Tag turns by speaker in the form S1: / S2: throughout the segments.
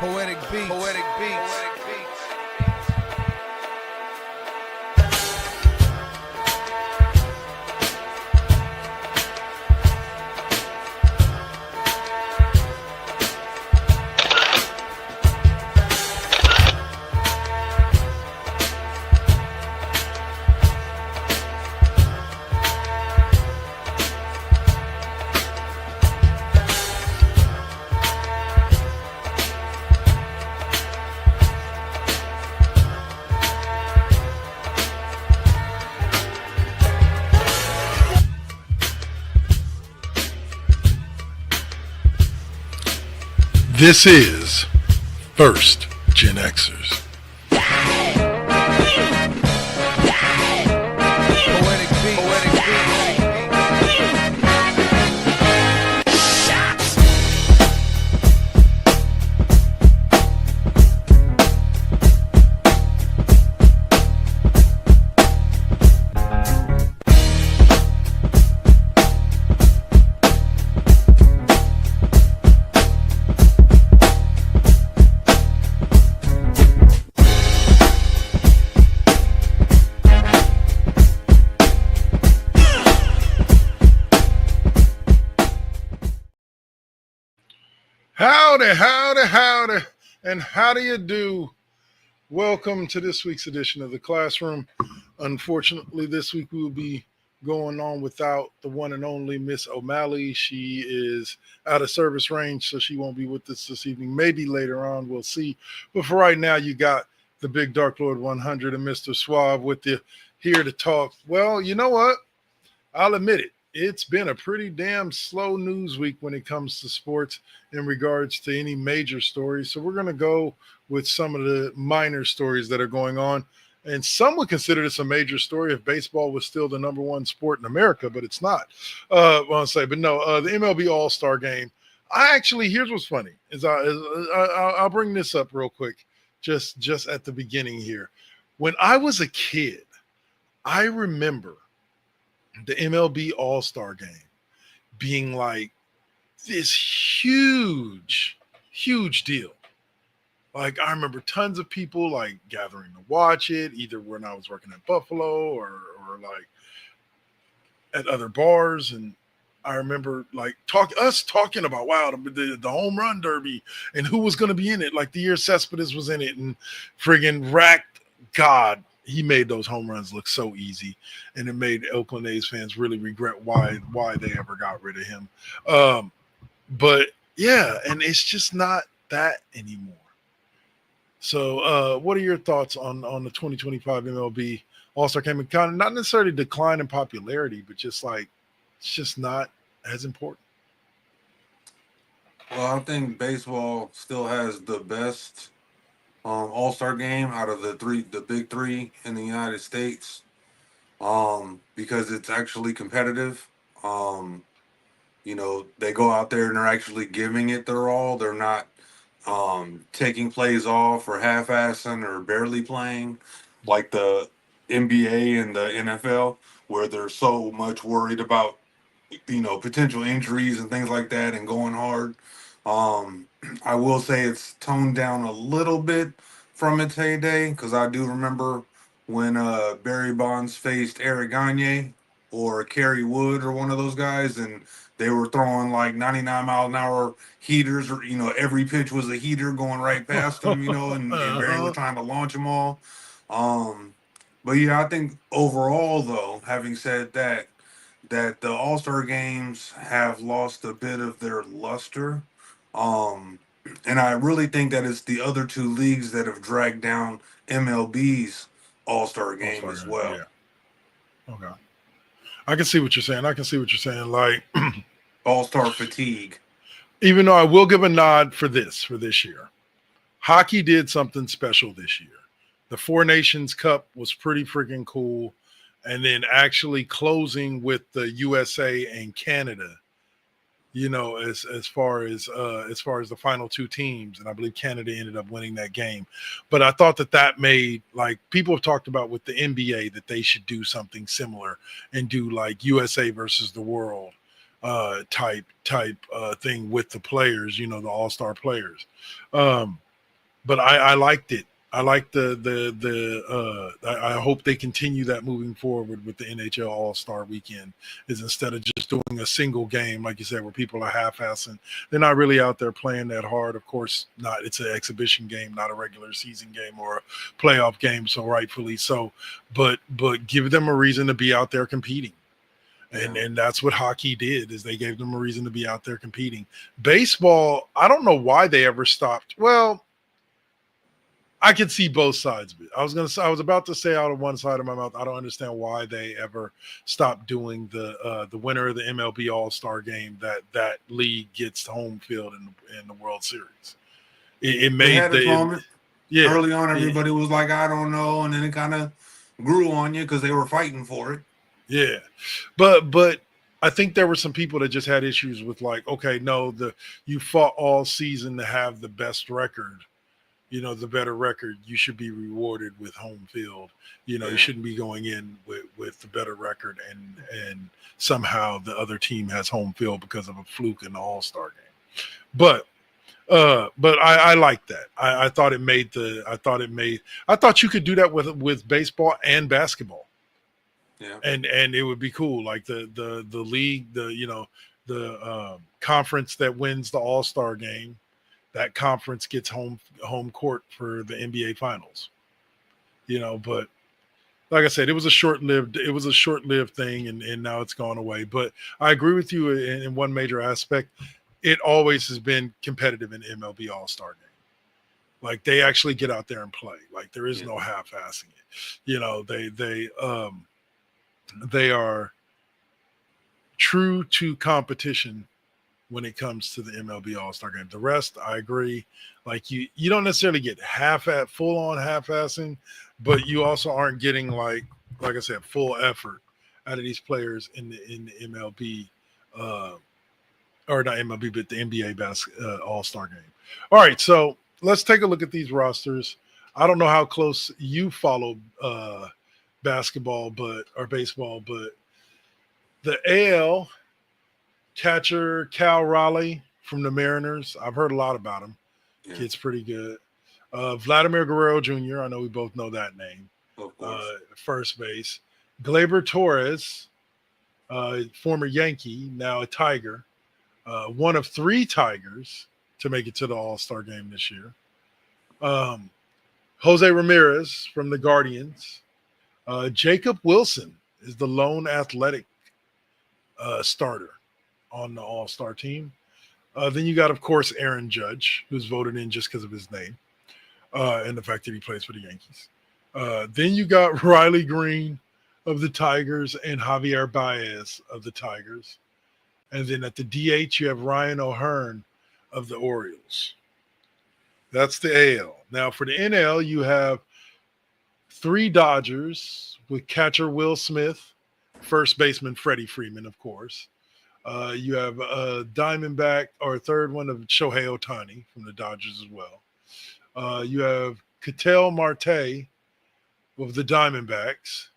S1: Poetic beats. Poetic beats.
S2: This is First GenXers.
S1: Poetic beats. Poetic beats.
S2: Howdy, and how do you do? Welcome to this week's edition of The Classroom. Unfortunately, this week we will be going on without the one and only Miss O'Malley. She is out of service range, so she won't be with us this evening. Maybe later on, we'll see. But for right now, you got the Big Dark Lord 100 and Mr. Suave with you here to talk. Well, you know what? I'll admit it. It's been a pretty damn slow news week when it comes to sports in regards to any major stories. So we're going to go with some of the minor stories that are going on. And some would consider this a major story if baseball was still the number one sport in America, but it's not. The MLB All Star Game. Here's what's funny is I'll bring this up real quick, just at the beginning here. When I was a kid, I remember the MLB All Star Game being like this huge deal. Like, I remember tons of people like gathering to watch it, either when I was working at Buffalo or like at other bars. And I remember like talking about, wow, the home run derby and who was going to be in it. Like the year Cespedes was in it and friggin' racked God. He made those home runs look so easy, and it made Oakland A's fans really regret why they ever got rid of him. But yeah, and it's just not that anymore. So what are your thoughts on the 2025 MLB All-Star Game? Kind of not necessarily decline in popularity, but just like it's just not as important.
S3: Well, I think baseball still has the best All-Star game out of the big three in the United States, because it's actually competitive. They go out there and they're actually giving it their all. They're not taking plays off or half-assing or barely playing like the NBA and the NFL, where they're so much worried about potential injuries and things like that and going hard. I will say it's toned down a little bit from its heyday, because I do remember when Barry Bonds faced Eric Gagne or Kerry Wood or one of those guys, and they were throwing like 99 mile an hour heaters, or every pitch was a heater going right past them, and Barry was trying to launch them all. But yeah, I think overall, though, having said that the All-Star games have lost a bit of their luster. And I really think that it's the other two leagues that have dragged down MLB's All-Star game as well.
S2: Yeah. Okay. I can see what you're saying. Like
S3: All-Star fatigue.
S2: Even though I will give a nod for this year. Hockey did something special this year. The Four Nations Cup was pretty freaking cool. And then actually closing with the USA and Canada, as far as the final two teams, and I believe Canada ended up winning that game. But I thought that made, like, people have talked about with the NBA that they should do something similar and do like USA versus the world type thing with the players, the all-star players. but I liked it. I like I hope they continue that moving forward with the NHL All Star Weekend. Is instead of just doing a single game, like you said, where people are half-assing, they're not really out there playing that hard. Of course, not. It's an exhibition game, not a regular season game or a playoff game. So rightfully so, but give them a reason to be out there competing. And that's what hockey did, is they gave them a reason to be out there competing. Baseball, I don't know why they ever stopped. Well, I can see both sides of it. I was about to say out of one side of my mouth, I don't understand why they ever stopped doing the winner of the MLB All Star Game, that league gets home field in the World Series. It
S3: It
S2: made
S3: had its moment.
S2: yeah,
S3: Early on, everybody was like, I don't know. And then it kind of grew on you because they were fighting for it.
S2: yeah, but I think there were some people that just had issues with, like, okay, no, you fought all season to have the best record, the better record. You should be rewarded with home field. You shouldn't be going in with the better record and somehow the other team has home field because of a fluke in the All Star game. But I like that. I thought it made I thought you could do that with baseball and basketball.
S3: Yeah.
S2: And it would be cool, like the league, the conference that wins the All Star game, that conference gets home court for the NBA Finals. But like I said, it was a short lived thing, and now it's gone away. But I agree with you in one major aspect. It always has been competitive in MLB All Star game. Like, they actually get out there and play. Like, there is no half assing it. They are true to competition when it comes to the MLB All Star Game. The rest, I agree. Like, you don't necessarily get full on half assing, but you also aren't getting, like I said, full effort out of these players in the MLB, or not MLB, but the NBA All Star Game. All right, so let's take a look at these rosters. I don't know how close you follow basketball, or baseball, but the AL catcher Cal Raleigh from the Mariners, I've heard a lot about him.
S3: Yeah.
S2: Kid's pretty good. Vladimir Guerrero Jr., I know we both know that name.
S3: Of course.
S2: First base. Gleyber Torres, former Yankee, now a Tiger. One of 3 Tigers to make it to the All-Star game this year. Jose Ramirez from the Guardians. Jacob Wilson is the lone athletic starter on the All-Star team. Then you got, of course, Aaron Judge, who's voted in just because of his name and the fact that he plays for the Yankees. Then you got Riley Green of the Tigers and Javier Baez of the Tigers. And then at the DH, you have Ryan O'Hearn of the Orioles. That's the AL. Now, for the NL, you have 3 Dodgers with catcher Will Smith, first baseman Freddie Freeman, of course. You have a Diamondback, or a third one, of Shohei Ohtani from the Dodgers as well. You have Ketel Marte of the Diamondbacks.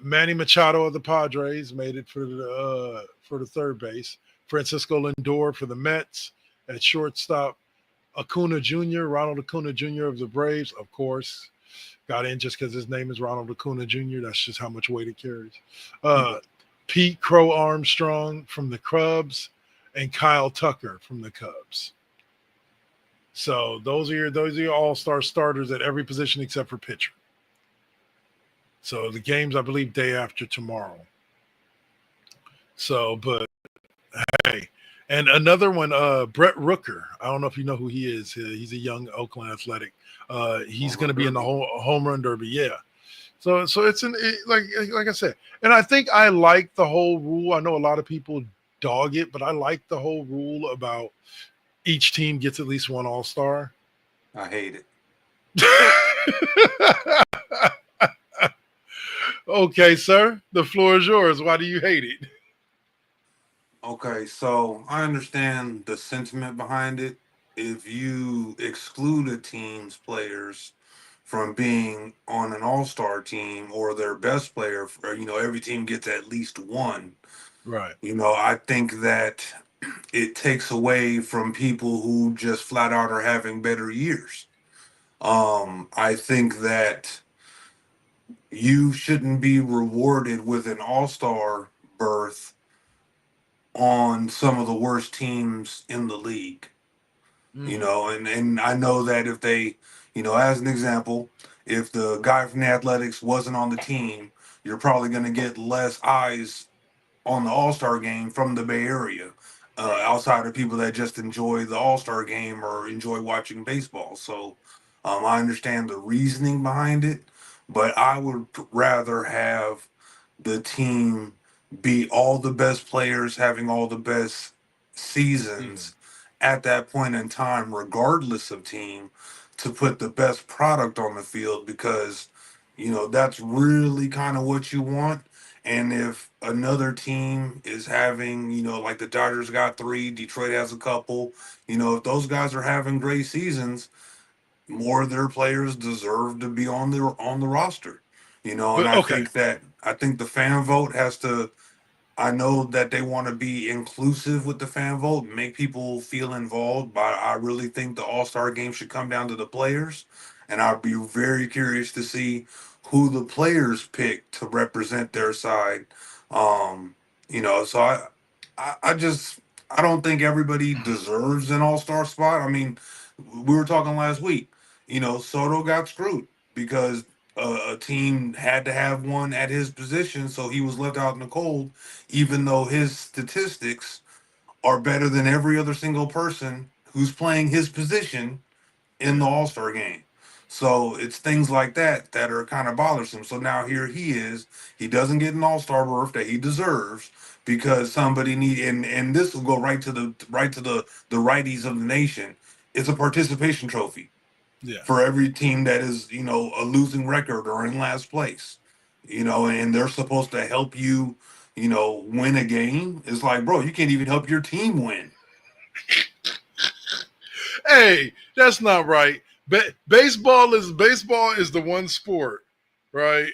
S2: Manny Machado of the Padres made it for the third base. Francisco Lindor for the Mets at shortstop. Ronald Acuna Jr. of the Braves, of course, got in just because his name is Ronald Acuna Jr. That's just how much weight it carries. Pete Crow Armstrong from the Cubs, and Kyle Tucker from the Cubs. So those are your all-star starters at every position except for pitcher. So the game's, I believe, day after tomorrow. So, but hey, and another one, Brett Rooker. I don't know if you know who he is. He's a young Oakland Athletic. He's going to be in the home run derby. Yeah. So it's like I said, and I think I like the whole rule. I know a lot of people dog it, but I like the whole rule about each team gets at least one All-Star.
S3: I hate it.
S2: Okay, sir. The floor is yours. Why do you hate it?
S3: Okay, so I understand the sentiment behind it. If you exclude a team's players from being on an all-star team, or their best player, or every team gets at least one.
S2: Right.
S3: I think that it takes away from people who just flat out are having better years. I think that you shouldn't be rewarded with an all-star berth on some of the worst teams in the league. And I know that if they, as an example, if the guy from the Athletics wasn't on the team, you're probably going to get less eyes on the All Star game from the Bay Area,
S2: Right.
S3: outside of people that just enjoy the All Star game or enjoy watching baseball. So I understand the reasoning behind it, but I would rather have the team be all the best players having all the best
S2: Season.
S3: seasons at that point in time, regardless of team, to put the best product on the field because, that's really kind of what you want. And if another team is having, like the Dodgers got three, Detroit has a couple, if those guys are having great seasons, more of their players deserve to be on the roster. And
S2: But okay.
S3: I think the fan vote has to. I know that they want to be inclusive with the fan vote, make people feel involved, but I really think the All Star game should come down to the players, and I'd be very curious to see who the players pick to represent their side. So I just I don't think everybody deserves an All Star spot. I mean, we were talking last week. Soto got screwed because a team had to have one at his position, so he was left out in the cold even though his statistics are better than every other single person who's playing his position in the
S2: Yeah.
S3: All Star game. So it's things like that that are kind of bothersome. So now here he is. He doesn't get an All Star berth that he deserves because somebody need and this will go right to the righties of the nation. It's a participation trophy
S2: Yeah.
S3: for every team that is, a losing record or in last place. And they're supposed to help you, win a game. It's like, bro, you can't even help your team win.
S2: Hey, that's not right. Baseball is the one sport, right?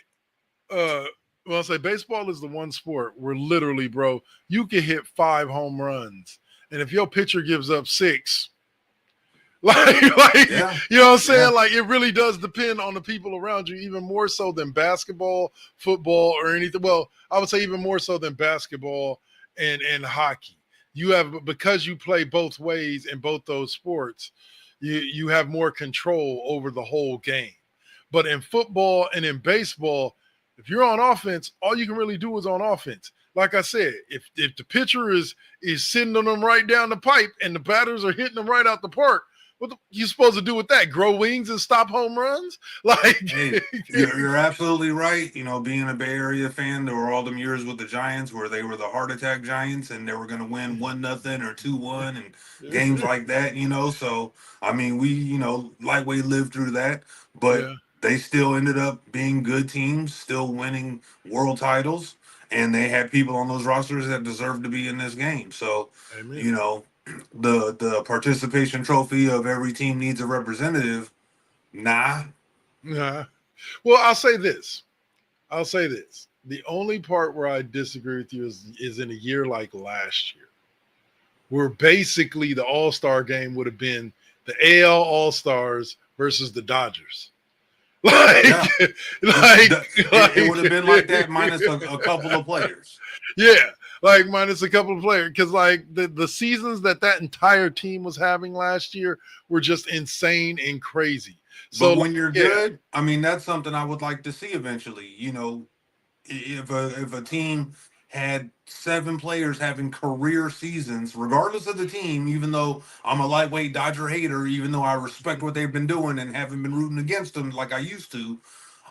S2: Well, I say baseball is the one sport where literally, bro, you can hit 5 home runs, and if your pitcher gives up 6, like
S3: Yeah,
S2: you know what I'm
S3: yeah.
S2: saying? Like it really does depend on the people around you, even more so than basketball, football, or anything. Well, I would say even more so than basketball and hockey. You have because you play both ways in both those sports, you have more control over the whole game. But in football and in baseball, if you're on offense, all you can really do is on offense. Like I said, if the pitcher is sending them right down the pipe and the batters are hitting them right out the park, what you supposed to do with that? Grow wings and stop home runs? Like,
S3: Hey, you're absolutely right. Being a Bay Area fan, there were all them years with the Giants where they were the heart attack Giants and they were going to win 1-0 or 2-1 and games like that. So I mean, we lightweight lived through that, but
S2: yeah,
S3: they still ended up being good teams, still winning world titles, and they had people on those rosters that deserved to be in this game. So
S2: amen.
S3: you know, the participation trophy of every team needs a representative. Nah.
S2: Yeah. Well, I'll say this. I'll say this. The only part where I disagree with you is in a year like last year, where basically the All Star game would have been the AL All Stars versus the Dodgers. Like,
S3: Yeah.
S2: like,
S3: It would have been like that minus a couple of players.
S2: yeah, like minus a couple of players, because like the seasons that entire team was having last year were just insane and crazy.
S3: But
S2: So like,
S3: when you're
S2: yeah,
S3: good, I mean, that's something I would like to see eventually. If a team had 7 players having career seasons, regardless of the team, even though I'm a lightweight Dodger hater, even though I respect what they've been doing and haven't been rooting against them like I used to,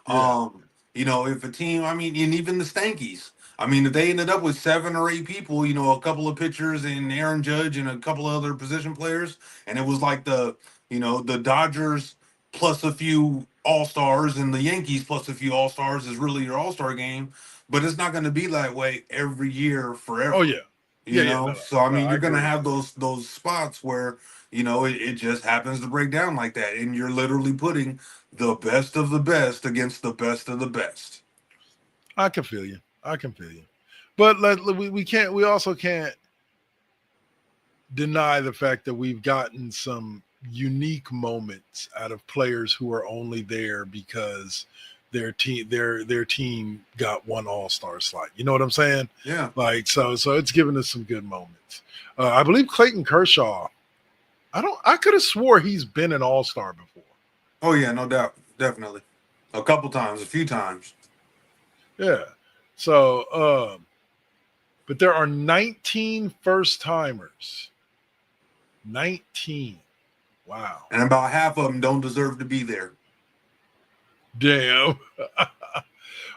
S2: yeah,
S3: if a team, I mean, and even the Stankies, I mean, if they ended up with 7 or 8 people, a couple of pitchers and Aaron Judge and a couple of other position players, and it was like the Dodgers plus a few All Stars and the Yankees plus a few All Stars is really your All Star game, but it's not going to be that way every year
S2: oh
S3: forever.
S2: yeah, yeah, no, no,
S3: So I
S2: no,
S3: mean,
S2: I
S3: you're going to
S2: agree.
S3: have those spots where it just happens to break down like that, and you're literally putting the best of the best against the best of the best.
S2: I can feel you. I can feel you. But we can't. We also can't. deny the fact that we've gotten some unique moments out of players who are only there because their team got one All-Star slot. You know what I'm saying?
S3: Yeah.
S2: Like so it's given us some good moments. I believe Clayton Kershaw. I could have swore he's been an All-Star before.
S3: Oh yeah, no doubt, definitely, a couple times, a few times.
S2: Yeah. So, but there are 19 first-timers. 19. Wow.
S3: And about half of them don't deserve to be there.
S2: Damn.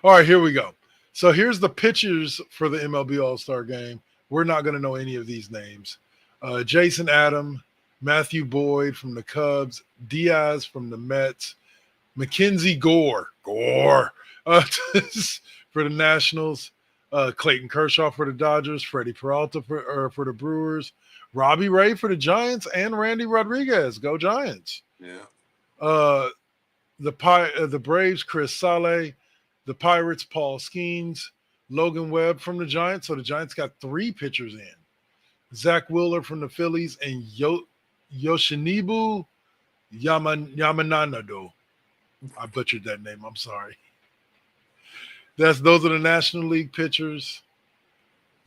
S2: All right, here we go. So here's the pitchers for the MLB All Star Game. We're not going to know any of these names. Jason Adam, Matthew Boyd from the Cubs, Diaz from the Mets, Mackenzie Gore for the Nationals, Clayton Kershaw for the Dodgers, Freddie Peralta for the Brewers, Robbie Ray for the Giants, and Randy Rodriguez. Go Giants.
S3: Yeah.
S2: The Braves, Chris Sale, the Pirates, Paul Skeens, Logan Webb from the Giants. So the Giants got 3 pitchers in. Zach Wheeler from the Phillies and Yoshinobu Yamanado. I butchered that name. I'm sorry. Those are the National League pitchers.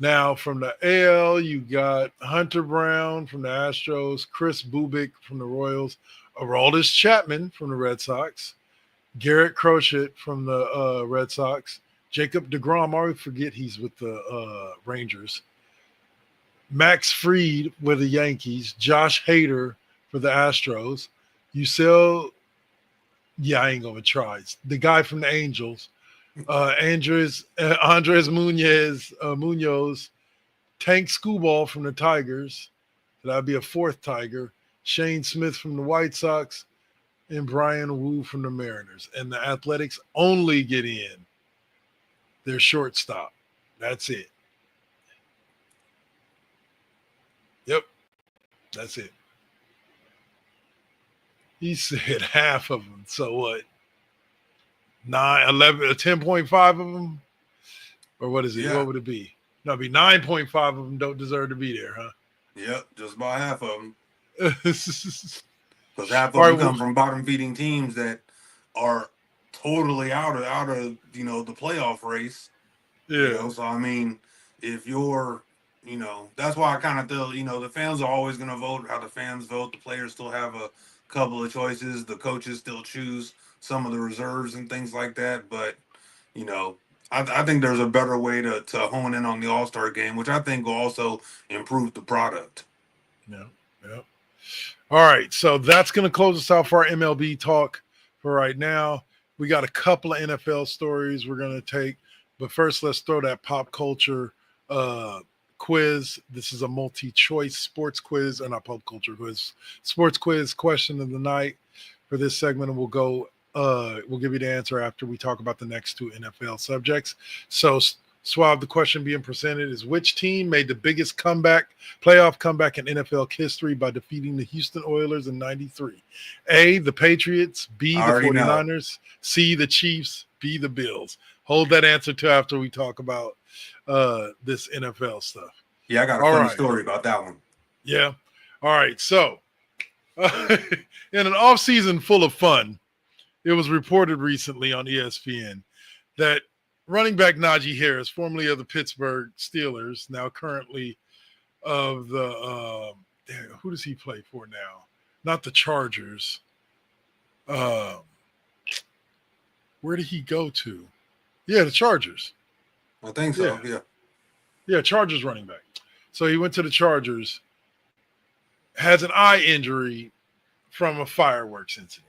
S2: Now from the AL, you got Hunter Brown from the Astros, Chris Bubik from the Royals, Aroldis Chapman from the Red Sox, Garrett Crochet from the Red Sox, Jacob deGrom. I always forget he's with the Rangers. Max Fried with the Yankees, Josh Hader for the Astros, I ain't gonna try. The guy from the Angels, Andres Munoz, Tank Skubal from the Tigers. That'd be a 4th Tiger. Shane Smith from the White Sox, and Brian Wu from the Mariners. And the Athletics only get in their shortstop. That's it. Yep, that's it. He said half of them. So what? 10.5 of them? Or what is it?
S3: Yeah.
S2: What would it be? No, it'd be 9.5 of them don't deserve to be there, huh?
S3: Yep, just about half of them.
S2: Yeah.
S3: Because half of them come from bottom feeding teams that are totally out of the playoff race.
S2: Yeah.
S3: So I mean, if you're that's why I kind of feel the fans are always going to vote how the fans vote. The players still have a couple of choices. The coaches still choose some of the reserves and things like that. But I think there's a better way to hone in on the All Star Game, which I think will also improve the product.
S2: Yeah. All right, so that's going to close us out for our MLB talk for right now. We got a couple of NFL stories we're going to take, but first let's throw that pop culture quiz. This is a multi-choice sports quiz, and not pop culture quiz, sports quiz question of the night for this segment, and we'll give you the answer after we talk about the next 2 NFL subjects. So Swab, the question being presented is, which team made the biggest playoff comeback in NFL history by defeating the Houston Oilers in 93? A, the Patriots, B, the 49ers, C, the Chiefs, B, the Bills. Hold that answer to after we talk about this NFL stuff.
S3: Yeah, I got a funny story about that one.
S2: Yeah. All right. So in an offseason full of fun, it was reported recently on ESPN that running back Najee Harris, formerly of the Pittsburgh Steelers, now currently of the who does he play for now? Not the Chargers. Where did he go to? Yeah, the Chargers.
S3: I think so.
S2: Yeah, Chargers running back. So he went to the Chargers, has an eye injury from a fireworks incident.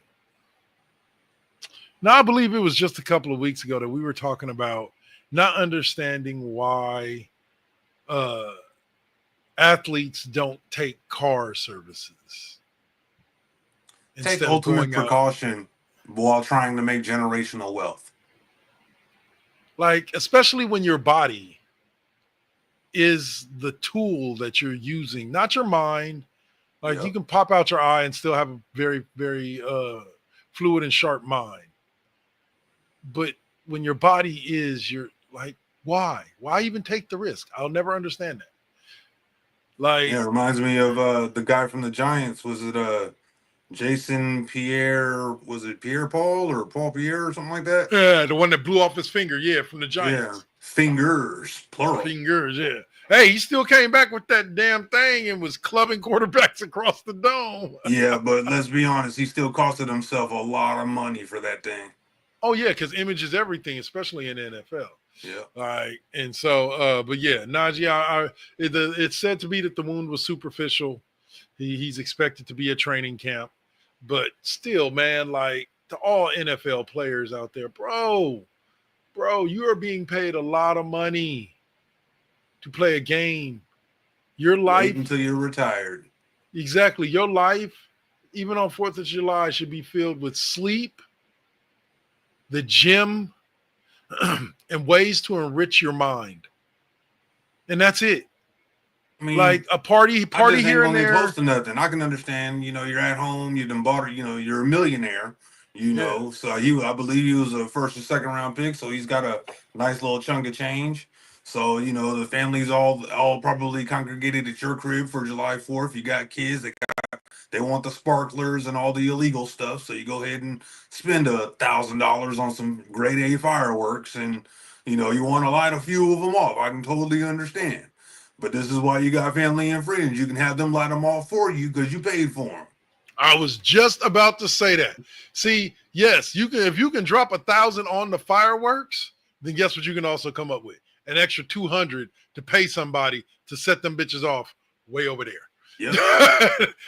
S2: Now, I believe it was just a couple of weeks ago that we were talking about not understanding why athletes don't take car services.
S3: Take ultimate precaution while trying to make generational wealth.
S2: Like, especially when your body is the tool that you're using, not your mind. Like, you can pop out your eye and still have a very, very fluid and sharp mind. But when your body is, you're like, why? Why even take the risk? I'll never understand that. Like,
S3: Yeah, it reminds me of the guy from the Giants. Was it Jason Pierre? Was it Pierre Paul or Paul Pierre or something like that?
S2: yeah, the one that blew off his finger, yeah, from the
S3: Yeah,
S2: Giants.
S3: fingers plural.
S2: Fingers, yeah. Hey, he still came back with that damn thing and was clubbing quarterbacks across the dome.
S3: Yeah, but let's be honest, he still costed himself a lot of money for that thing.
S2: Oh yeah, because image is everything, especially in the NFL.
S3: Yeah.
S2: All right, and so, but yeah, Najee, it's said to be that the wound was superficial. He's expected to be at training camp, but still, man, like to all NFL players out there, bro, you are being paid a lot of money to play a game. Your
S3: Wait
S2: life,
S3: until you're retired.
S2: exactly, your life, even on 4th of July, should be filled with sleep, the gym, and ways to enrich your mind. And that's it.
S3: I mean,
S2: Like a party
S3: I just ain't
S2: here and
S3: gonna get
S2: there.
S3: close to nothing. I can understand, you're at home, you done bought, you're a millionaire,
S2: Yeah.
S3: So I believe he was a first or second round pick, so he's got a nice little chunk of change. So, the family's all probably congregated at your crib for July 4th. You got kids, they want the sparklers and all the illegal stuff, so you go ahead and spend $1,000 on some grade A fireworks, and you want to light a few of them off. I can totally understand. But this is why you got family and friends. You can have them light them off for you because you paid for them.
S2: I was just about to say that. See, yes, you can. If you can drop 1,000 on the fireworks, then guess what you can also come up with? An extra 200 to pay somebody to set them bitches off way over there.
S3: Yep.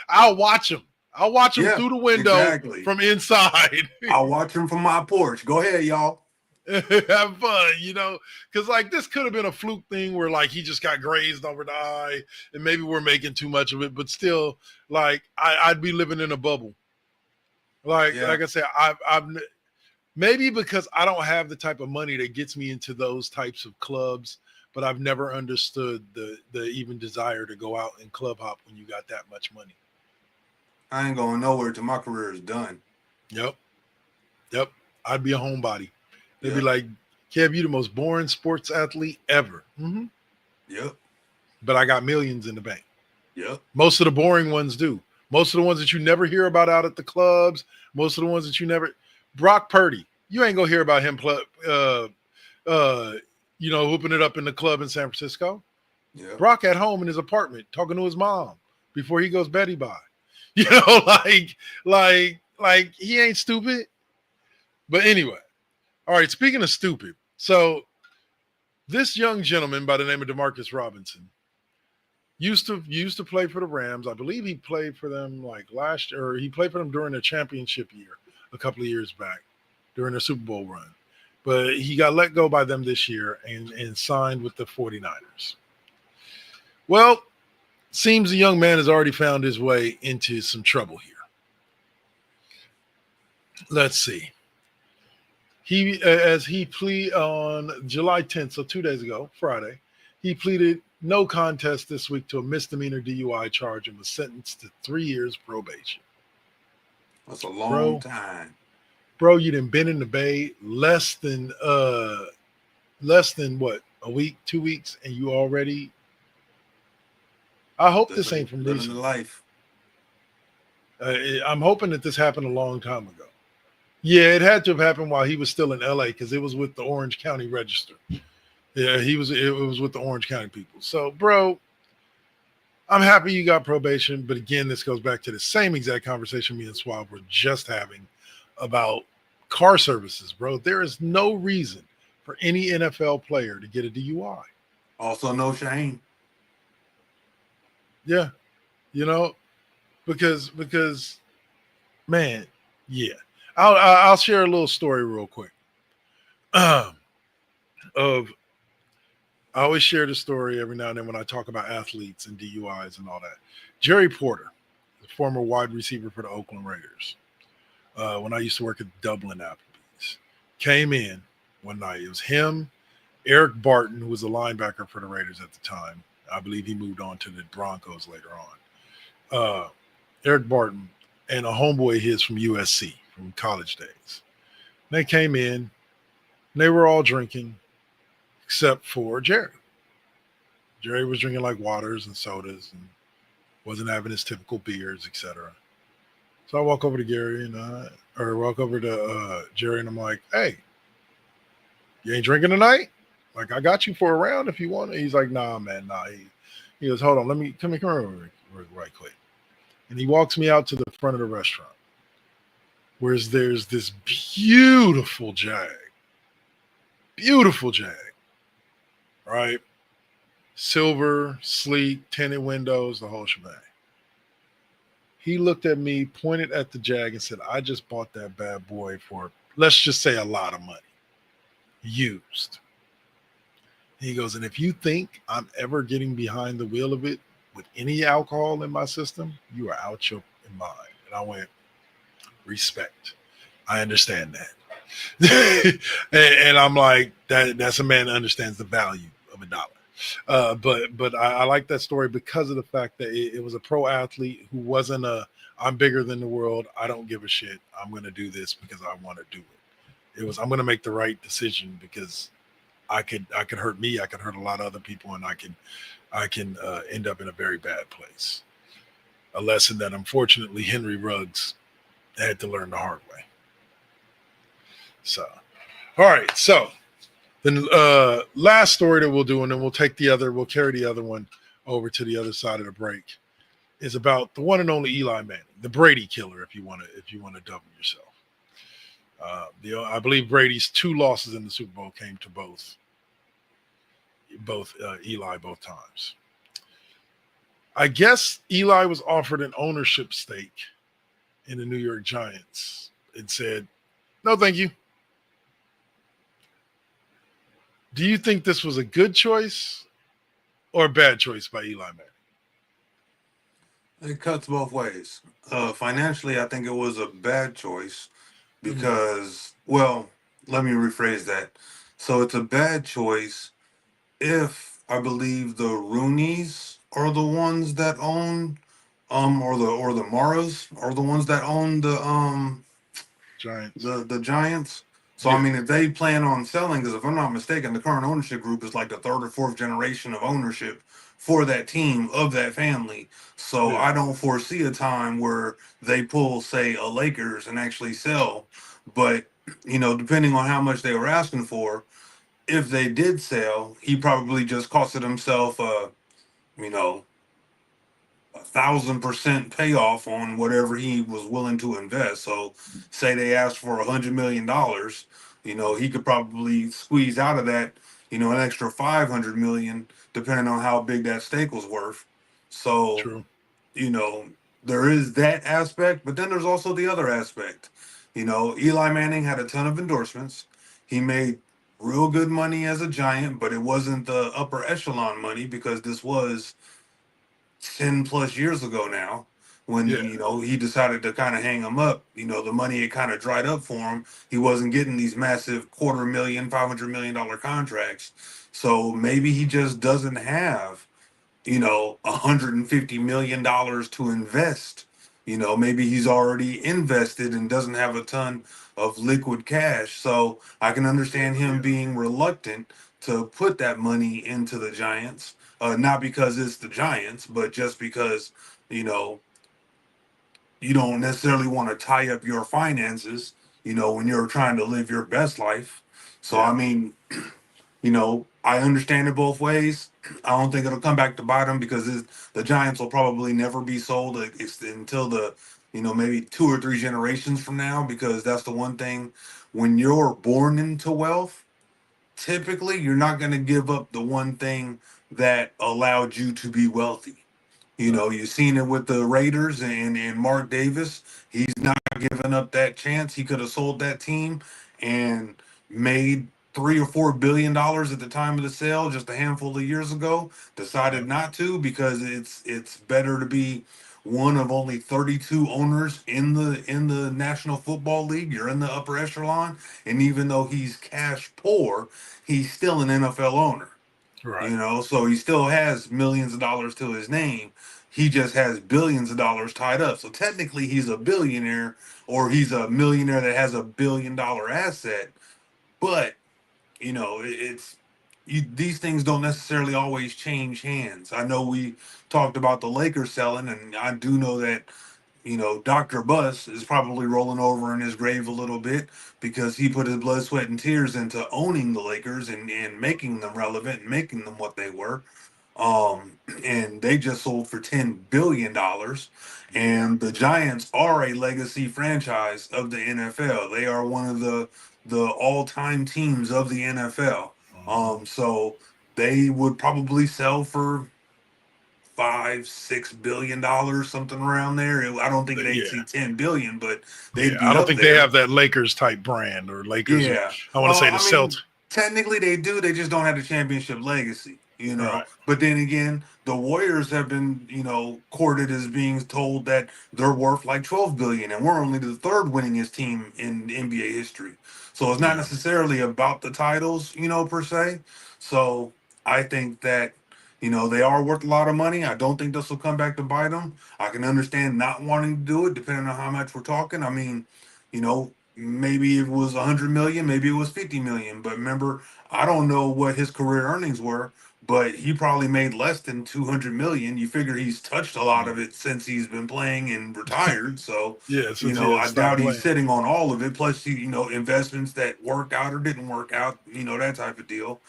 S2: I'll watch them. I'll watch them
S3: Yeah,
S2: through the window
S3: exactly.
S2: from inside.
S3: I'll watch them from my porch. Go ahead, y'all.
S2: Have fun, because like this could have been a fluke thing where like he just got grazed over the eye and maybe we're making too much of it, but still, like I'd be living in a bubble. Like I said, I've maybe because I don't have the type of money that gets me into those types of clubs, but I've never understood the even desire to go out and club hop when you got that much money.
S3: I ain't going nowhere till my career is done.
S2: Yep. I'd be a homebody. They'd
S3: Yep.
S2: be like, Kev, you the most boring sports athlete ever. Mm-hmm.
S3: Yep.
S2: But I got millions in the bank.
S3: Yep.
S2: Most of the boring ones do. Most of the ones that you never hear about out at the clubs. Most of the ones that you never. Brock Purdy. You ain't gonna hear about him. Whooping it up in the club in San Francisco.
S3: Yep.
S2: Brock at home in his apartment talking to his mom before he goes Betty by. Like he ain't stupid. But anyway. All right, speaking of stupid, so this young gentleman by the name of Demarcus Robinson used to play for the Rams. I believe he played for them like last year, or he played for them during their championship year a couple of years back during their Super Bowl run. But he got let go by them this year and signed with the 49ers. Well, seems the young man has already found his way into some trouble here. Let's see. As he pleaded on July 10th, so 2 days ago, Friday, he pleaded no contest this week to a misdemeanor DUI charge and was sentenced to 3 years probation.
S3: That's a long time.
S2: Bro, you done been in the Bay less than what, a week, 2 weeks, and you already. I hope this ain't from recent
S3: life.
S2: I'm hoping that this happened a long time ago. Yeah, it had to have happened while he was still in LA because it was with the Orange County Register. Yeah, it was with the Orange County people. So, bro, I'm happy you got probation. But again, this goes back to the same exact conversation me and Swab were just having about car services, bro. There is no reason for any NFL player to get a DUI.
S3: Also, no shame.
S2: Yeah, because man, yeah. I'll share a little story real quick. I always share the story every now and then when I talk about athletes and DUIs and all that. Jerry Porter, the former wide receiver for the Oakland Raiders, when I used to work at Dublin Applebee's, came in one night. It was him, Eric Barton, who was a linebacker for the Raiders at the time. I believe he moved on to the Broncos later on. Eric Barton and a homeboy of his from USC. From college days. They came in, and they were all drinking, except for Jerry. Jerry was drinking like waters and sodas and wasn't having his typical beers, etc. So I walk over to Gary or walk over to Jerry, and I'm like, "Hey, you ain't drinking tonight? Like, I got you for a round if you want." And he's like, "Nah, man, nah." He goes, "Hold on, let me come here right quick." And he walks me out to the front of the restaurant, where there's this beautiful Jag, right? Silver, sleek, tinted windows, the whole shebang. He looked at me, pointed at the Jag, and said, "I just bought that bad boy for, let's just say, a lot of money, used." He goes, "And if you think I'm ever getting behind the wheel of it with any alcohol in my system, you are out your mind." And I went, "Respect. I understand that." and I'm like, that's a man that understands the value of a dollar. But I like that story because of the fact that it was a pro athlete who wasn't I'm bigger than the world. I don't give a shit. I'm going to do this because I want to do it. It was, I'm going to make the right decision because I could hurt me. I could hurt a lot of other people, and I can end up in a very bad place. A lesson that unfortunately Henry Ruggs had to learn the hard way. So, all right. So then last story that we'll do, and then we'll carry the other one over to the other side of the break, is about the one and only Eli Manning, the Brady killer, if you want to double yourself. I believe Brady's 2 losses in the Super Bowl came to both Eli both times. I guess Eli was offered an ownership stake in the New York Giants and said, "No, thank you." Do you think this was a good choice or a bad choice by Eli Manning?
S3: It cuts both ways. Financially, I think it was a bad choice because, well, let me rephrase that. So it's a bad choice if I believe the Rooneys are the ones that own, or the Maras are the ones that own
S2: Giants.
S3: the Giants. So I
S2: Yeah.
S3: mean, if they plan on selling, because if I'm not mistaken, the current ownership group is like the third or fourth generation of ownership for that team of that family. So
S2: Yeah.
S3: I don't foresee a time where they pull, say, a Lakers and actually sell. But depending on how much they were asking for, if they did sell, he probably just costed himself you know 1,000% payoff on whatever he was willing to invest. So, say they asked for $100 million, he could probably squeeze out of that, an extra 500 million, depending on how big that stake was worth. So,
S2: True.
S3: you know, there is that aspect, but then there's also the other aspect. Eli Manning had a ton of endorsements. He made real good money as a Giant, but it wasn't the upper echelon money because this was 10 plus years ago now when
S2: Yeah.
S3: he decided to kind of hang him up. The money had kind of dried up for him. He wasn't getting these massive quarter million, $500 million contracts. So maybe he just doesn't have $150 million to invest. Maybe he's already invested and doesn't have a ton of liquid cash. So I can understand him being reluctant to put that money into the Giants. Not because it's the Giants, but just because you know you don't necessarily want to tie up your finances. When you're trying to live your best life. So
S2: Yeah.
S3: I mean, I understand it both ways. I don't think it'll come back to bite them because the Giants will probably never be sold until the, maybe 2 or 3 generations from now, because that's the one thing when you're born into wealth, typically you're not going to give up the one thing that allowed you to be wealthy.
S2: Right.
S3: You've seen it with the Raiders and Mark Davis. He's not giving up that chance. He could have sold that team and made $3 or $4 billion at the time of the sale just a handful of years ago.
S2: Yeah.
S3: Decided not to because it's better to be one of only 32 owners in the National Football League. You're in the upper echelon, and even though he's cash poor, he's still an NFL owner.
S2: Right.
S3: So he still has millions of dollars to his name. He just has billions of dollars tied up. So technically, he's a billionaire, or he's a millionaire that has $1 billion asset. But it's these things don't necessarily always change hands. I know we talked about the Lakers selling, and I do know that Dr. Buss is probably rolling over in his grave a little bit because he put his blood, sweat, and tears into owning the Lakers and making them relevant and making them what they were. And they just sold for $10 billion. And the Giants are a legacy franchise of the NFL. They are one of the all-time teams of the NFL. So they would probably sell for $5-6 billion, something around there. I don't think they'd see 10 billion, but they'd be
S2: I don't
S3: up
S2: think
S3: there.
S2: they have that Lakers type brand or Lakers.
S3: Yeah,
S2: I want to say the Celtics.
S3: Technically, they do. They just don't have the championship legacy,
S2: Right.
S3: But then again, the Warriors have been, courted as being told that they're worth like 12 billion, and we're only the third winningest team in NBA history. So it's not necessarily about the titles, per se. So I think that, they are worth a lot of money. I don't think this will come back to bite them. I can understand not wanting to do it, depending on how much we're talking. I mean, maybe it was 100 million, maybe it was 50 million. But remember, I don't know what his career earnings were, but he probably made less than 200 million. You figure he's touched a lot of it since he's been playing and retired. So, I doubt he's sitting on all of it. Plus, investments that worked out or didn't work out, that type of deal.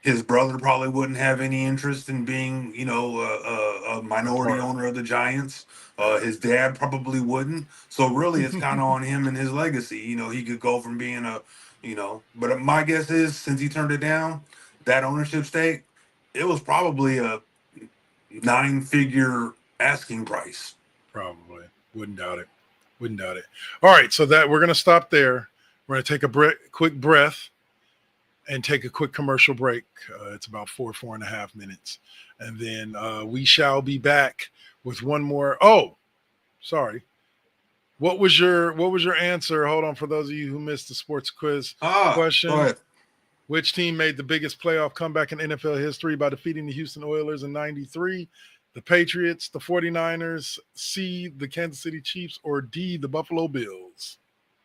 S3: His brother probably wouldn't have any interest in being, a minority owner of the Giants. His dad probably wouldn't. So really, it's kind of on him and his legacy. He could go from being but my guess is since he turned it down, that ownership stake, it was probably a 9-figure asking price.
S2: Probably. Wouldn't doubt it. All right. So that we're going to stop there. We're going to take a quick breath and take a quick commercial break. It's about 4.5 minutes. And then we shall be back with one more. Oh, sorry. What was your answer? Hold on, for those of you who missed the sports quiz question.
S3: Go ahead.
S2: Which team made the biggest playoff comeback in NFL history by defeating the Houston Oilers in 93? The Patriots, the 49ers, C, the Kansas City Chiefs, or D, the Buffalo Bills?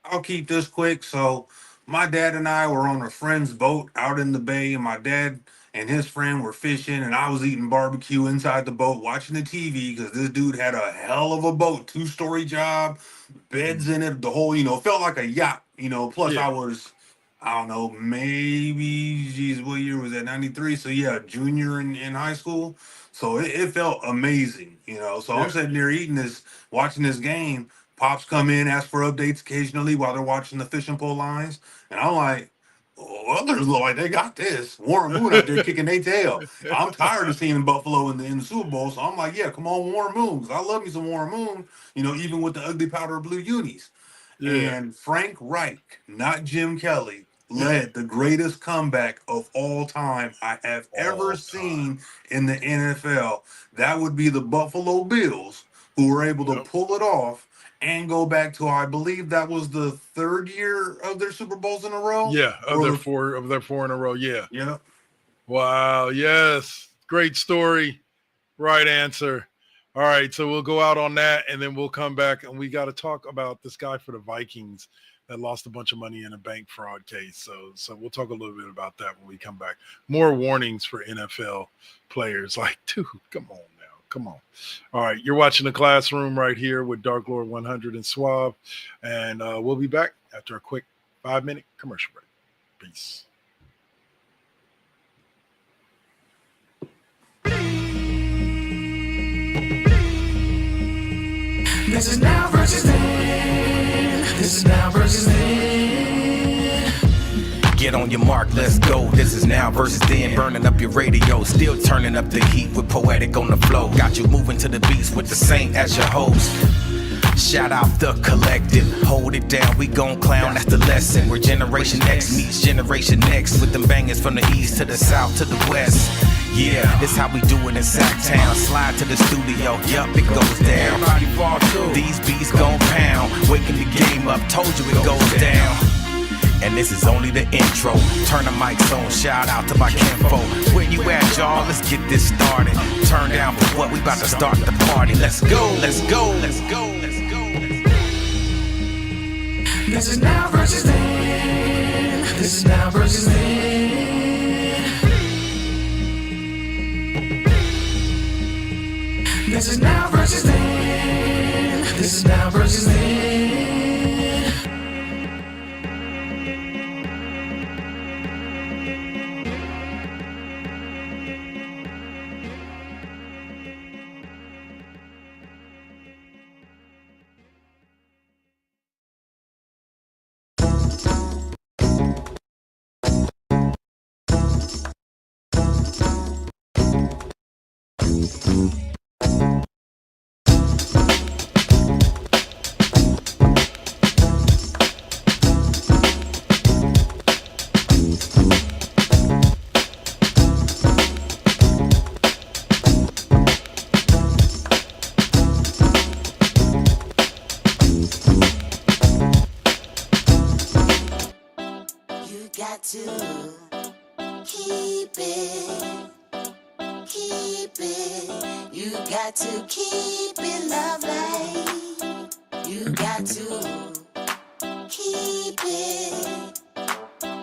S3: I'll keep this quick. So my dad and I were on a friend's boat out in the bay, and my dad and his friend were fishing, and I was eating barbecue inside the boat watching the TV because this dude had a hell of a boat, 2-story job, beds in it, the whole, felt like a yacht, plus I was, I don't know, maybe, what year was that, 93? So yeah, junior in high school. So it felt amazing, So I'm sitting there watching this game. Pops come in, ask for updates occasionally while they're watching the fishing pole lines. And I'm like, others look like they got this. Warren Moon out there kicking their tail. I'm tired of seeing Buffalo in the Super Bowl. So I'm like, yeah, come on, Warren Moon. 'Cause I love me some Warren Moon, even with the ugly powder blue unis. Yeah. And Frank Reich, not Jim Kelly, led the greatest comeback of all time I have ever seen in the NFL. That would be the Buffalo Bills, who were able to pull it off and go back to, I believe that was the third year of their Super Bowls in a row.
S2: Yeah, of their four in a row. Yeah.
S3: Yeah.
S2: Wow. Yes. Great story. Right answer. All right. So we'll go out on that, and then we'll come back, and we got to talk about this guy for the Vikings that lost a bunch of money in a bank fraud case. So we'll talk a little bit about that when we come back. More warnings for NFL players. Like, dude, come on. Come on. All right. You're watching The Classroom right here with Dark Lord 100 and Suave. And we'll be back after a quick 5-minute commercial break. Peace.
S4: This is now versus then. This is now versus then. Get on your mark, let's go. This is now versus then. Burning up your radio, still turning up the heat with Poetic on the flow. Got you moving to the beats with the Saint as your host. Shout out the collective, hold it down, we gon' clown, that's the lesson. Where Generation X meets Generation X, with them bangers from the east to the south to the west. Yeah, this how we do it in Sacktown. Slide to the studio, yup, it goes down. Everybody fall through, these beats gon' pound. Waking the game up, told you it goes down. And this is only the intro. Turn the mics on, shout out to my kinfo. Where you at, y'all? Let's get this started. Turn down for what? We about to start the party. Let's go, let's go, let's go, let's go. This is now versus then. This is now versus then. This is now versus then. This is now versus then.
S5: You got to keep it, keep it. You got to keep it lovely. You got to keep it,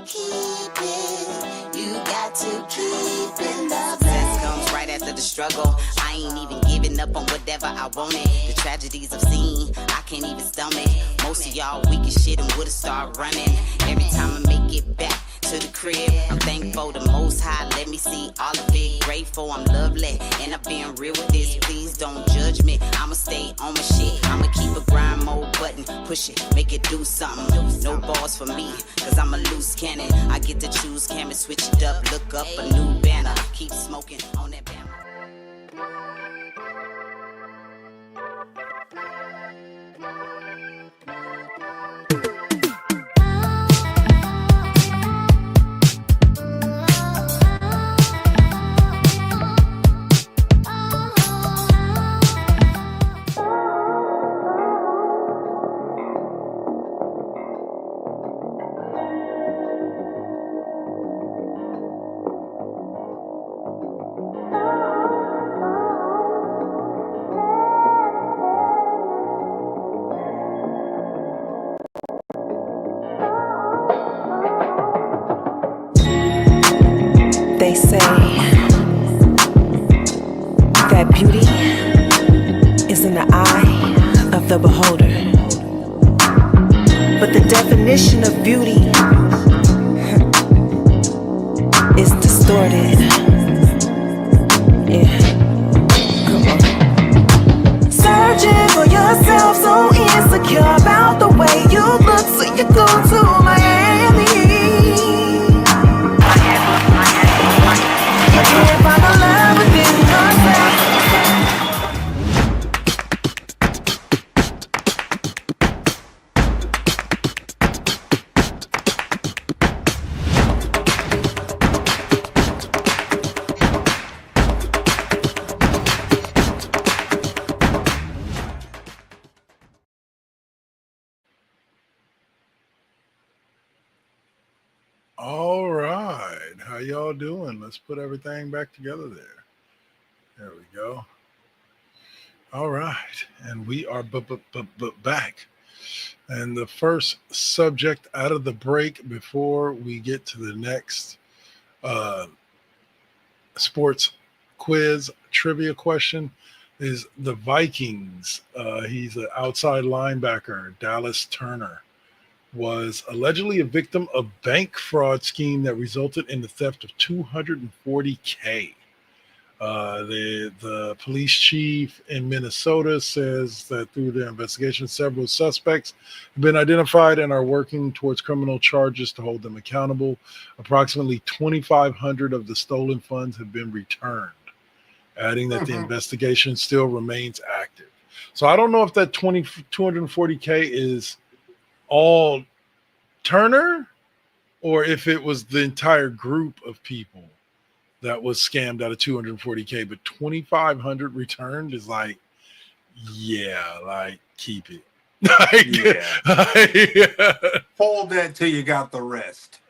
S5: keep it. You got to keep it lovely. Success comes right after the struggle. I ain't even giving up on whatever I wanted. The tragedies I've seen, I can't even stomach. Most of y'all weak as shit and would've started running. Every time I make it back to the crib, I'm thankful the Most High let me see all of it. Grateful I'm lovely, and I'm being real with this. Please don't judge me, I'ma stay on my shit. I'ma keep a grind mode button, push it, make it do something. No balls for me, cause I'm a loose cannon. I get to choose, camera, switch it up, look up a new banner. Keep smoking on that banner.
S6: They say that beauty is in the eye of the beholder. But the definition of beauty is distorted. Yeah. Come on. Searching for yourself, so insecure about the way you look, so you go to Miami. You can't find the love within yourself.
S2: All right. How y'all doing? Let's put everything back together there. There we go. All right. And we are back. And the first subject out of the break before we get to the next sports quiz trivia question is the Vikings. He's an outside linebacker, Dallas Turner, was allegedly a victim of bank fraud scheme that resulted in the theft of $240K. The police chief in Minnesota says that through their investigation, several suspects have been identified and are working towards criminal charges to hold them accountable. Approximately 2,500 of the stolen funds have been returned, adding that the investigation still remains active. So I don't know if that 240K is all Turner or if it was the entire group of people that was scammed out of 240K, but 2,500 returned is like, yeah, like keep it.
S3: Hold that till you got the rest.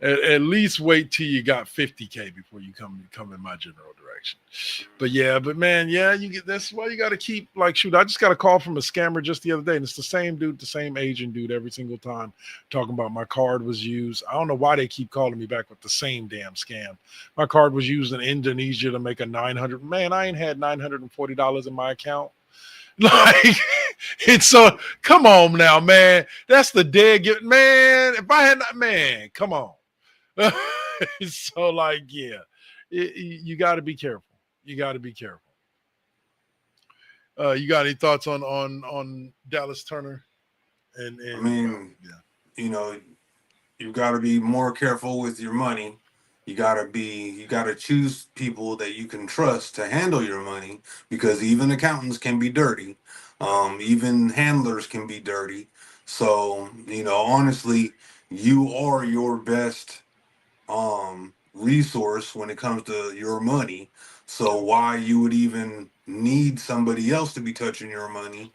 S2: At least wait till you got 50K before you come in my general direction. But man, you get. That's why you got to keep like shoot. I just got a call from a scammer just the other day, and it's the same dude, the same agent dude every single time, talking about my card was used. I don't know why they keep calling me back with the same damn scam. My card was used in Indonesia to make a 900. Man, I ain't had $940 in my account. Like it's so. Come on now, man. That's the dead gift, man. If I had not, man, come on. So like you got to be careful. You got to be careful. You got any thoughts on Dallas Turner? And
S3: I mean, you got to be more careful with your money. You got to choose people that you can trust to handle your money, because even accountants can be dirty. Even handlers can be dirty. So, honestly, you are your best resource when it comes to your money. So why you would even need somebody else to be touching your money,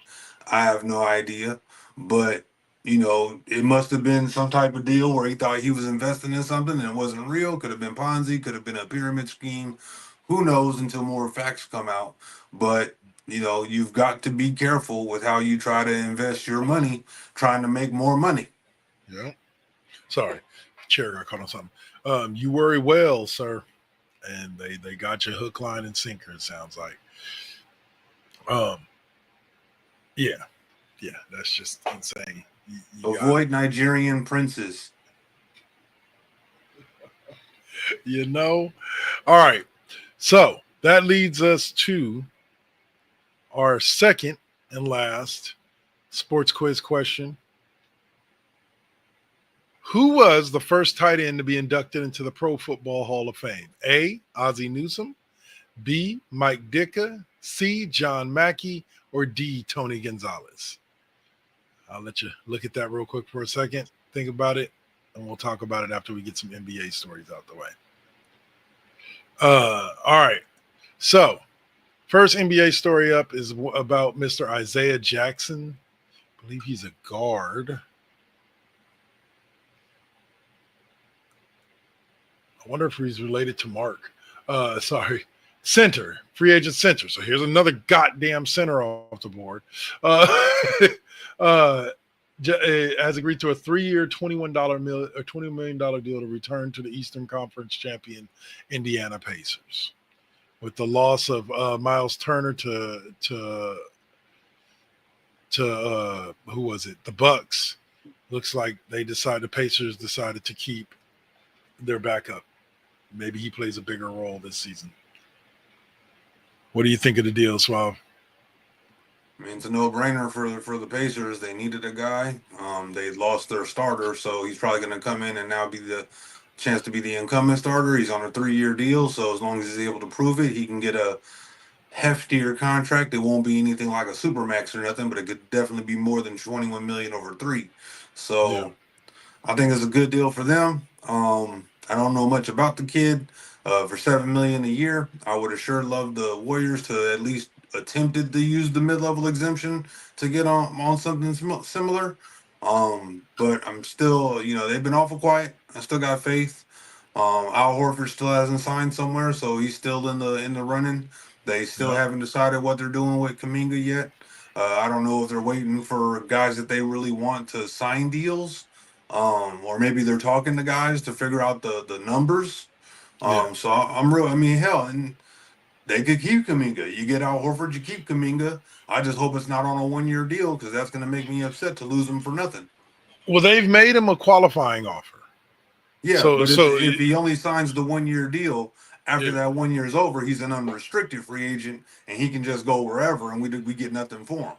S3: I have no idea. But it must have been some type of deal where he thought he was investing in something and it wasn't real. Could have been Ponzi, could have been a pyramid scheme. Who knows until more facts come out. But you've got to be careful with how you try to invest your money, trying to make more money.
S2: Yeah. Sorry, chair got caught on something. You worry well, sir, and they got your hook, line, and sinker. It sounds like. Yeah, that's just insane. You
S3: Avoid Nigerian princes.
S2: All right. So that leads us to our second and last sports quiz question. Who was the first tight end to be inducted into the Pro Football Hall of Fame? A, Ozzie Newsome, B, Mike Ditka, C, John Mackey, or D, Tony Gonzalez? I'll let you look at that real quick for a second. Think about it, and we'll talk about it after we get some NBA stories out the way. All right. So, first NBA story up is about Mr. Isaiah Jackson. I believe he's a guard. I wonder if he's related to Mark. Center, free agent center. So here's another goddamn center off the board. Has agreed to a 3-year, $20 million deal to return to the Eastern Conference champion Indiana Pacers. With the loss of Miles Turner to who was it? The Bucks. Looks like the Pacers decided to keep their backup. Maybe he plays a bigger role this season. What do you think of the deal, Suave?
S3: I mean, it's a no-brainer for the Pacers. They needed a guy. They lost their starter, so he's probably going to come in and now be the chance to be the incumbent starter. He's on a 3-year deal, so as long as he's able to prove it, he can get a heftier contract. It won't be anything like a supermax or nothing, but it could definitely be more than $21 million over 3. So yeah. I think it's a good deal for them. I don't know much about the kid. For $7 million a year, I would have sure loved the Warriors to at least attempted to use the mid-level exemption to get on something similar. But I'm still, they've been awful quiet. I still got faith. Al Horford still hasn't signed somewhere, so he's still in the running. They still haven't decided what they're doing with Kuminga yet. I don't know if they're waiting for guys that they really want to sign deals, or maybe they're talking to guys to figure out the numbers. So I'm real. I mean, hell, and they could keep Kuminga. You get Al Horford, you keep Kuminga. I just hope it's not on a 1-year deal, because that's going to make me upset to lose him for nothing.
S2: Well, they've made him a qualifying offer.
S3: Yeah, but if he only signs the 1-year deal, after that 1 year is over, he's an unrestricted free agent, and he can just go wherever, and we get nothing for him.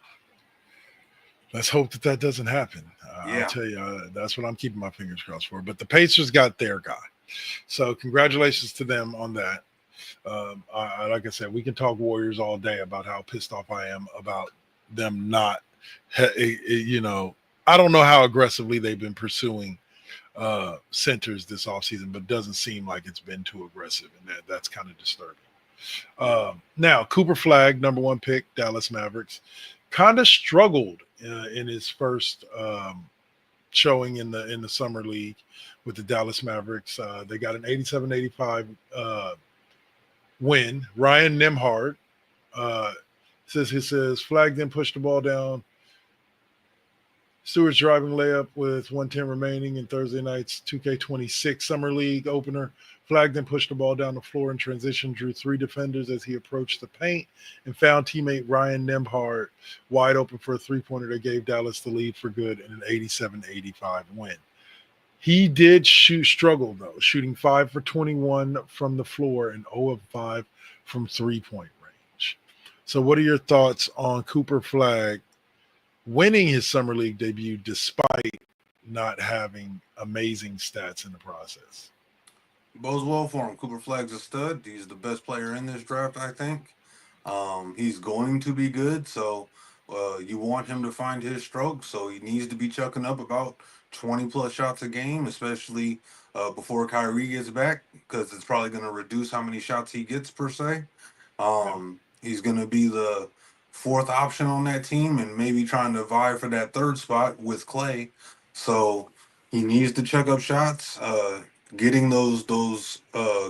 S2: Let's hope that doesn't happen. I'll tell you, that's what I'm keeping my fingers crossed for. But the Pacers got their guy. So congratulations to them on that. Like I said, we can talk Warriors all day about how pissed off I am about them not, I don't know how aggressively they've been pursuing centers this offseason, but it doesn't seem like it's been too aggressive, and that's kind of disturbing. Now, Cooper Flagg, number 1 pick, Dallas Mavericks, kind of struggled in his first showing in the summer league with the Dallas Mavericks. They got an 87-85 win. Ryan Nembhard says Flag then pushed the ball down. Stewart's driving layup with 1:10 remaining in Thursday night's 2K26 Summer League opener. Flag then pushed the ball down the floor in transition, drew 3 defenders as he approached the paint, and found teammate Ryan Nembhard wide open for a three-pointer that gave Dallas the lead for good in an 87-85 win. He did struggle, though, shooting 5 for 21 from the floor and 0 of 5 from three-point range. So what are your thoughts on Cooper Flag winning his summer league debut despite not having amazing stats in the process?
S3: Bodes well for him. Cooper Flag's a stud. He's the best player in this draft, I think. He's going to be good, so you want him to find his stroke, so he needs to be chucking up about 20-plus shots a game, especially before Kyrie gets back, because it's probably going to reduce how many shots he gets per se. He's going to be the 4th option on that team and maybe trying to vie for that 3rd spot with Clay. So he needs to check up shots, getting those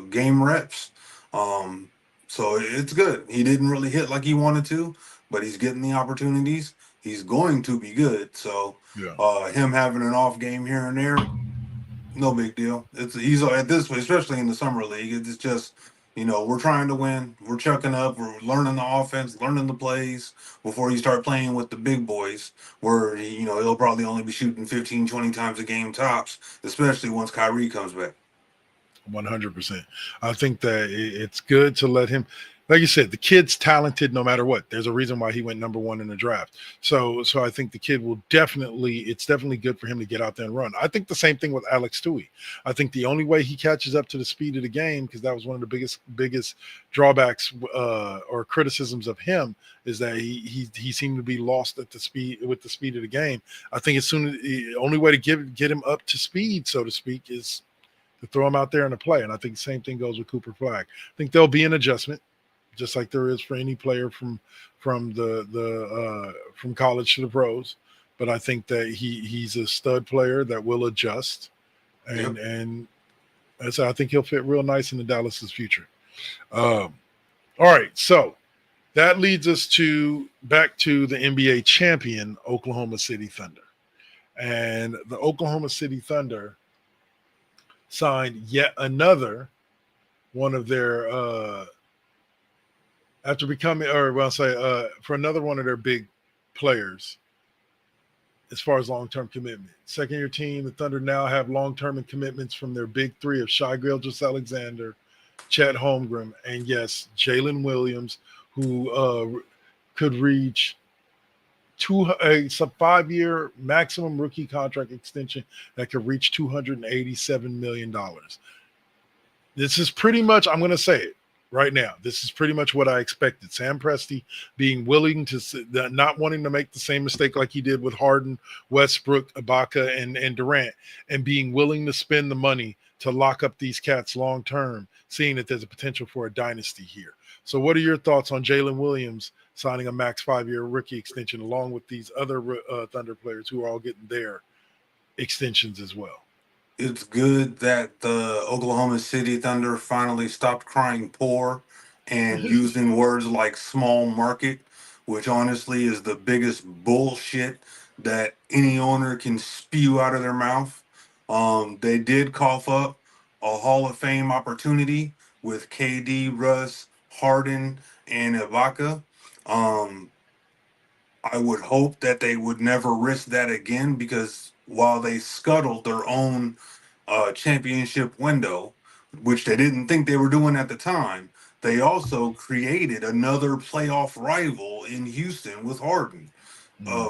S3: game reps. So it's good. He didn't really hit like he wanted to, but he's getting the opportunities. He's going to be good. So him having an off game here and there, no big deal. He's at this point, especially in the summer league. It's just, we're trying to win. We're chucking up. We're learning the offense, learning the plays before you start playing with the big boys, where, he'll probably only be shooting 15, 20 times a game tops, especially once Kyrie comes back.
S2: 100%. I think that it's good to let him, like you said, the kid's talented no matter what. There's a reason why he went number 1 in the draft. So I think the kid it's definitely good for him to get out there and run. I think the same thing with Alex Tui. I think the only way he catches up to the speed of the game, because that was one of the biggest drawbacks or criticisms of him, is that he seemed to be lost at the speed of the game. I think the only way to get him up to speed, so to speak, is to throw him out there in a play. And I think the same thing goes with Cooper Flag. I think there'll be an adjustment, just like there is for any player from college to the pros. But I think that he's a stud player that will adjust, and so I think he'll fit real nice in the Dallas's future. All right, so that leads us back to the NBA champion Oklahoma City Thunder, and the Oklahoma City Thunder signed yet another one of their for another one of their big players as far as long-term commitment. Second-year team, the Thunder now have long-term commitments from their big 3 of Shai Gilgeous-Alexander, Chet Holmgren, and yes, Jalen Williams, who could reach a 5-year maximum rookie contract extension that could reach $287 million. This is pretty much, I'm going to say it right now, this is pretty much what I expected. Sam Presti being willing to, not wanting to make the same mistake like he did with Harden, Westbrook, Ibaka, and Durant, and being willing to spend the money to lock up these cats long term, seeing that there's a potential for a dynasty here. So what are your thoughts on Jalen Williams signing a max 5-year rookie extension along with these other Thunder players who are all getting their extensions as well?
S3: It's good that the Oklahoma City Thunder finally stopped crying poor and using words like small market, which honestly is the biggest bullshit that any owner can spew out of their mouth. They did cough up a Hall of Fame opportunity with KD, Russ, Harden, and Ibaka. I would hope that they would never risk that again, because while they scuttled their own championship window, which they didn't think they were doing at the time, they also created another playoff rival in Houston with Harden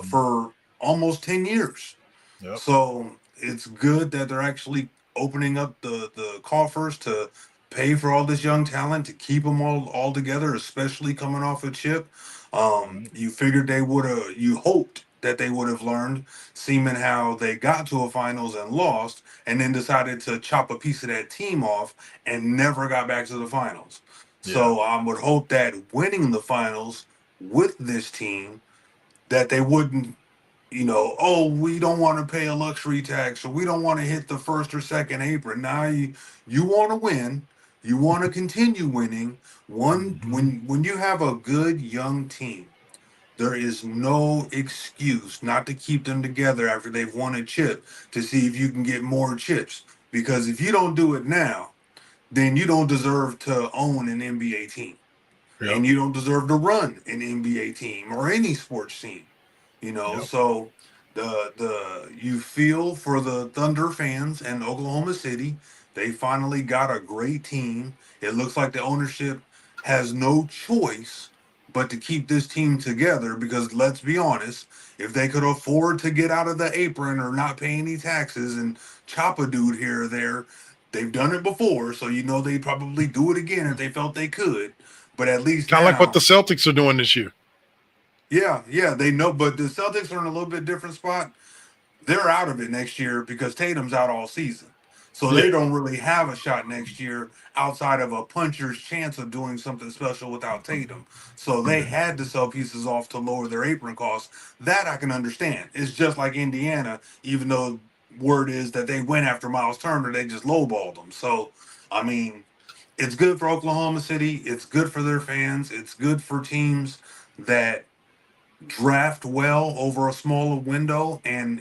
S3: for almost 10 years.
S2: Yep.
S3: So it's good that they're actually opening up the coffers to pay for all this young talent, to keep them all together, especially coming off a chip. You figured you hoped that they would have learned, seeing how they got to a finals and lost, and then decided to chop a piece of that team off and never got back to the finals. Yeah. So I would hope that winning the finals with this team, that they wouldn't oh, we don't want to pay a luxury tax, or we don't want to hit the first or second apron. Now you want to win, you want to continue winning. When you have a good young team, there is no excuse not to keep them together after they've won a chip to see if you can get more chips. Because if you don't do it now, then you don't deserve to own an NBA team,
S2: Yep.
S3: and you don't deserve to run an NBA team or any sports team.
S2: Yep.
S3: So the you feel for the Thunder fans and Oklahoma City. They finally got a great team. It looks like the ownership has no choice but to keep this team together, because let's be honest, if they could afford to get out of the apron or not pay any taxes and chop a dude here or there, they've done it before, so they'd probably do it again if they felt they could. But at least
S2: Kind of like what
S3: now,
S2: the Celtics are doing this year.
S3: yeah, they know. But the Celtics are in a little bit different spot. They're out of it next year because Tatum's out all season. So they
S2: Yeah.
S3: don't really have a shot next year outside of a puncher's chance of doing something special without Tatum. So they had to sell pieces off to lower their apron costs. That I can understand. It's just like Indiana, even though word is that they went after Miles Turner, they just lowballed them. So, I mean, it's good for Oklahoma City. It's good for their fans. It's good for teams that draft well over a smaller window and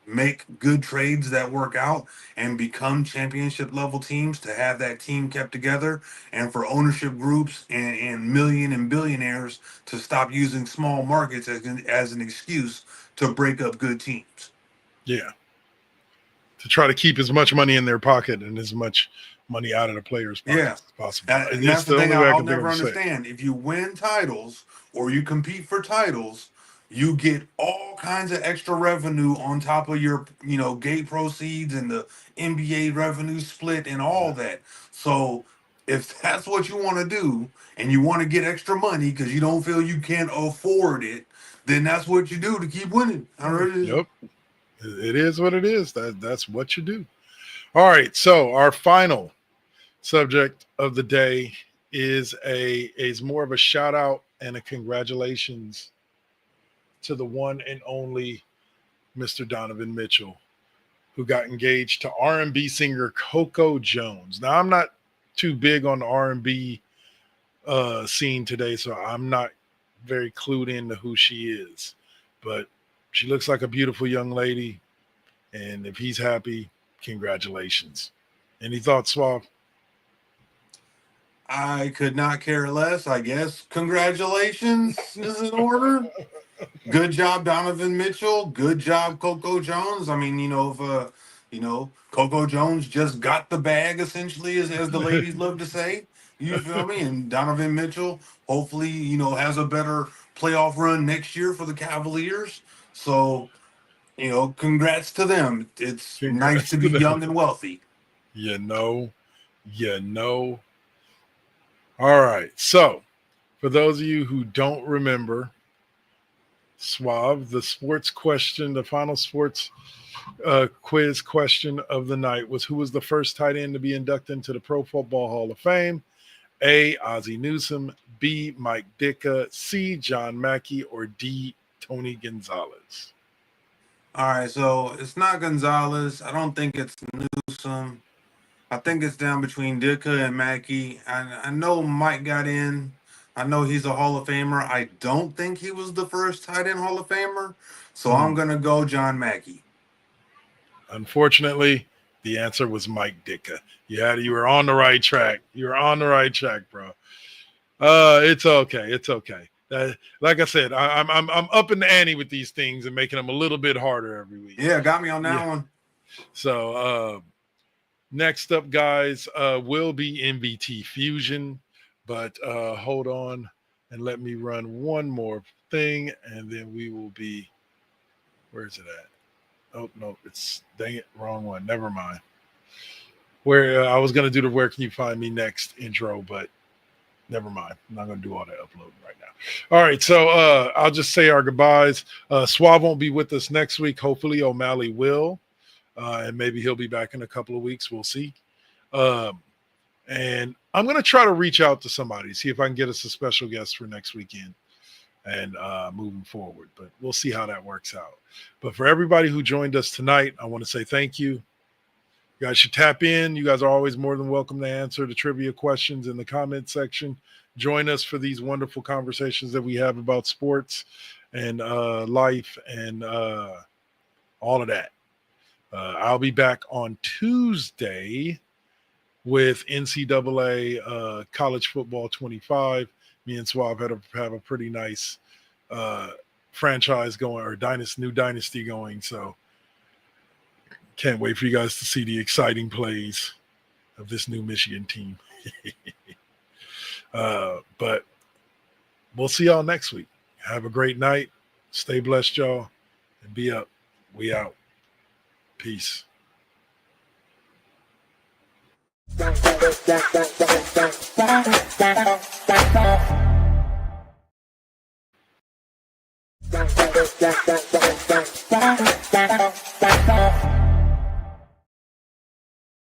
S3: make good trades that work out and become championship level teams, to have that team kept together, and for ownership groups and million and billionaires to stop using small markets as an excuse to break up good teams.
S2: Yeah. To try to keep as much money in their pocket and as much money out of the players' pockets
S3: Yeah.
S2: as possible.
S3: And
S2: It's
S3: that's the
S2: the
S3: thing
S2: only way I
S3: I'll
S2: can think
S3: never
S2: of to say it.
S3: understand. If you win titles or you compete for titles, you get all kinds of extra revenue on top of your, gate proceeds and the NBA revenue split and all that. So if that's what you want to do and you want to get extra money because you don't feel you can afford it, then that's what you do to keep winning.
S2: Yep. It is what it is. That's what you do. All right. So our final subject of the day is more of a shout out and a congratulations to the one and only Mr. Donovan Mitchell, who got engaged to R&B singer Coco Jones. Now, I'm not too big on the R&B scene today, so I'm not very clued into who she is, but she looks like a beautiful young lady, and if he's happy, congratulations. Any thoughts, Suave?
S3: I could not care less, I guess. Congratulations is in order. Good job, Donovan Mitchell. Good job, Coco Jones. I mean, if Coco Jones just got the bag, essentially, as the ladies love to say. You feel me? And Donovan Mitchell, hopefully, has a better playoff run next year for the Cavaliers. So, congrats to them. It's nice
S2: Congrats
S3: to
S2: to
S3: be
S2: them.
S3: young and wealthy.
S2: You know. All right. So, for those of you who don't remember, Suave, the sports question, the final sports quiz question of the night was, who was the first tight end to be inducted into the Pro Football Hall of Fame? A, Ozzie Newsome, B, Mike Ditka, C, John Mackey, or D, Tony Gonzalez?
S3: All right, so it's not Gonzalez. I don't think it's Newsom. I think it's down between Ditka and Mackey. I know Mike got in. I know he's a Hall of Famer. I don't think he was the first tight end Hall of Famer. So I'm going to go John Mackey.
S2: Unfortunately, the answer was Mike Ditka. You were on the right track. You were on the right track, bro. It's okay. It's okay. Like I said, I'm up in the ante with these things and making them a little bit harder every week.
S3: Yeah, got me on that one.
S2: So next up, guys, will be MVT Fusion. But hold on and let me run one more thing, and then we will be. Where's it at? Oh, no, it's, dang it, wrong one. Never mind. Where I was going to do the Where Can You Find Me Next intro, but never mind. I'm not going to do all that uploading right now. All right, so I'll just say our goodbyes. Suave won't be with us next week. Hopefully O'Malley will, and maybe he'll be back in a couple of weeks. We'll see. And I'm going to try to reach out to somebody, see if I can get us a special guest for next weekend. and moving forward. But we'll see how that works out. But for everybody who joined us tonight, I want to say thank you. You guys should tap in. You guys are always more than welcome to answer the trivia questions in the comment section. Join us for these wonderful conversations that we have about sports and life and all of that. I'll be back on Tuesday with NCAA College Football 25. Me and Suave have a pretty nice franchise going, or new dynasty going. So can't wait for you guys to see the exciting plays of this new Michigan team. But we'll see y'all next week. Have a great night. Stay blessed, y'all, and be up. We out. Peace.
S6: Da, da, da, da, da, da, da, da.